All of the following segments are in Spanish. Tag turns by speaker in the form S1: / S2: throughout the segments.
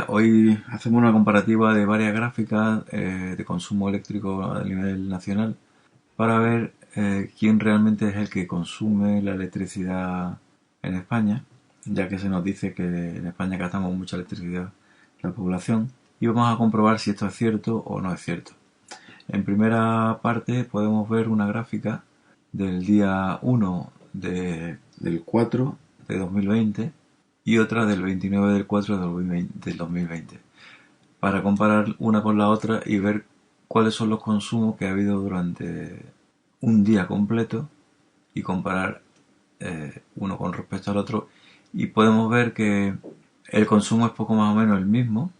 S1: Hoy hacemos una comparativa de varias gráficas de consumo eléctrico a nivel nacional para ver quién realmente es el que consume la electricidad en España, ya que se nos dice que en España gastamos mucha electricidad la población, y vamos a comprobar si esto es cierto o no es cierto. En primera parte podemos ver una gráfica del día 1 del 4 de 2020 y otra del 29 del 4 del 2020, para comparar una con la otra y ver cuáles son los consumos que ha habido durante un día completo y comparar uno con respecto al otro, y podemos ver que el consumo es poco más o menos el mismo,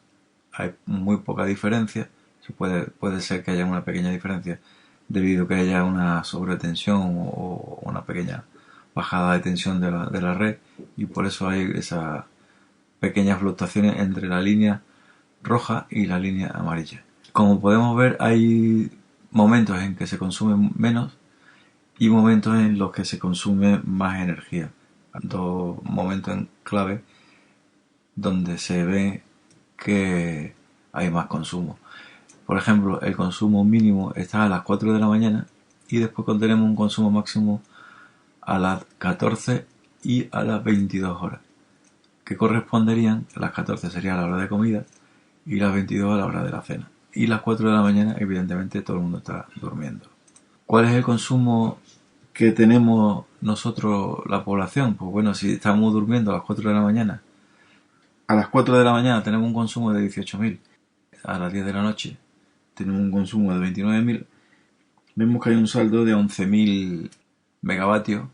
S1: hay muy poca diferencia. Puede ser que haya una pequeña diferencia debido a que haya una sobretensión o una pequeña bajada de tensión de la red, y por eso hay esas pequeñas fluctuaciones entre la línea roja y la línea amarilla. Como podemos ver, hay momentos en que se consume menos y momentos en los que se consume más energía. Dos momentos en clave donde se ve que hay más consumo. Por ejemplo, el consumo mínimo está a las 4 de la mañana y después tenemos un consumo máximo a las 14 y a las 22 horas, que corresponderían, las 14 sería la hora de comida y las 22 a la hora de la cena. Y las 4 de la mañana, evidentemente, todo el mundo está durmiendo. ¿Cuál es el consumo que tenemos nosotros, la población? Pues bueno, si estamos durmiendo a las 4 de la mañana, a las 4 de la mañana tenemos un consumo de 18.000, a las 10 de la noche tenemos un consumo de 29.000, vemos que hay un saldo de 11.000 megavatios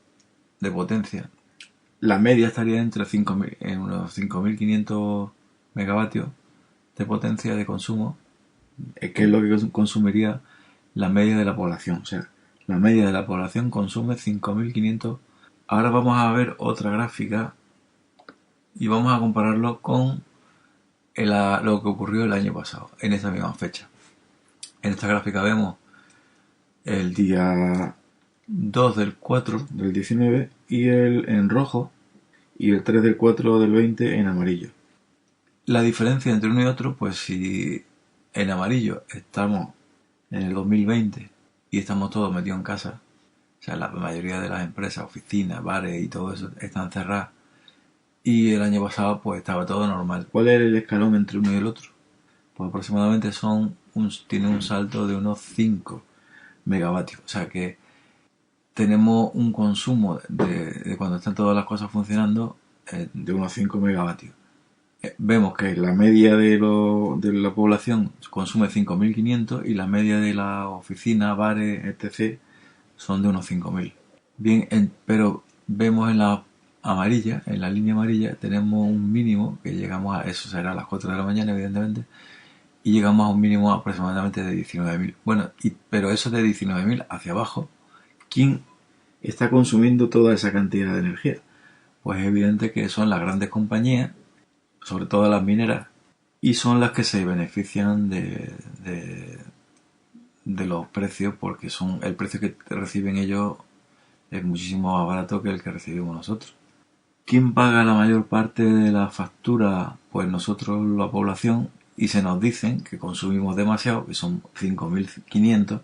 S1: de potencia. La media estaría entre 5.000, en unos 5.500 megavatios de potencia de consumo, que es lo que consumiría la media de la población. O sea, la media de la población consume 5.500. Ahora vamos a ver otra gráfica y vamos a compararlo con lo que ocurrió el año pasado, en esta misma fecha. En esta gráfica vemos el día 2 del 4 del 19 y en rojo, y el 3 del 4 del 20 en amarillo. La diferencia entre uno y otro, pues si en amarillo estamos en el 2020 y estamos todos metidos en casa, o sea, la mayoría de las empresas, oficinas, bares y todo eso están cerradas, y el año pasado pues estaba todo normal. ¿Cuál es el escalón entre uno y el otro? Pues aproximadamente tiene un salto de unos 5 megavatios. O sea que tenemos un consumo de cuando están todas las cosas funcionando de unos 5 megavatios. Vemos que la media de la población consume 5.500 y la media de la oficina, bares, etc. son de unos 5.000. Bien, pero vemos en la amarilla, en la línea amarilla, tenemos un mínimo que llegamos a, eso será a las 4 de la mañana, evidentemente, y llegamos a un mínimo aproximadamente de 19.000. Bueno, pero eso de 19.000 hacia abajo, ¿quién está consumiendo toda esa cantidad de energía? Pues es evidente que son las grandes compañías, sobre todo las mineras, y son las que se benefician de los precios, porque el precio que reciben ellos es muchísimo más barato que el que recibimos nosotros. ¿Quién paga la mayor parte de la factura? Pues nosotros, la población, y se nos dicen que consumimos demasiado, que son 5.500,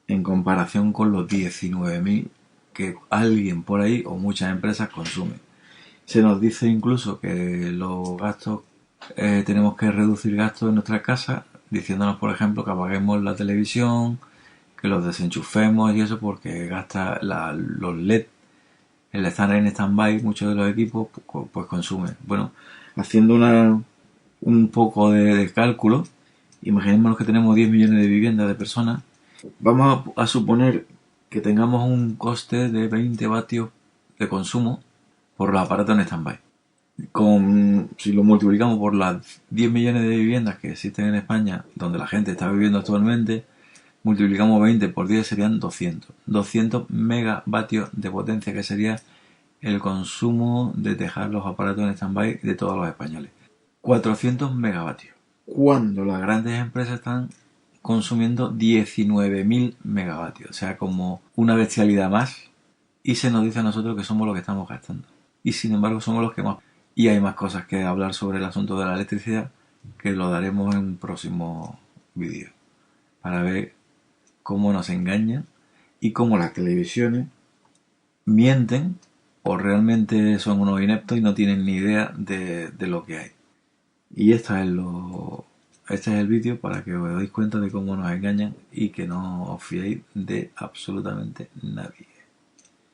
S1: en comparación con los 19.000 que alguien por ahí o muchas empresas consumen. Se nos dice incluso que los gastos, tenemos que reducir gastos en nuestra casa, diciéndonos, por ejemplo, que apaguemos la televisión, que los desenchufemos y eso, porque gasta los LED, el estar en stand-by, muchos de los equipos pues consumen. Bueno, haciendo un poco de cálculo, imaginémonos que tenemos 10 millones de viviendas de personas. Vamos a suponer que tengamos un coste de 20 vatios de consumo por los aparatos en stand-by. Si lo multiplicamos por las 10 millones de viviendas que existen en España, donde la gente está viviendo actualmente, multiplicamos 20 por 10, serían 200 megavatios de potencia, que sería el consumo de dejar los aparatos en stand-by de todos los españoles. 400 megavatios. Cuando las grandes empresas están consumiendo 19.000 megavatios. O sea, como una bestialidad más. Y se nos dice a nosotros que somos los que estamos gastando. Y sin embargo somos los que más. Y hay más cosas que hablar sobre el asunto de la electricidad, que lo daremos en un próximo vídeo, para ver cómo nos engañan y cómo las televisiones mienten o realmente son unos ineptos y no tienen ni idea de lo que hay. Y este es el vídeo para que os deis cuenta de cómo nos engañan y que no os fiéis de absolutamente nadie.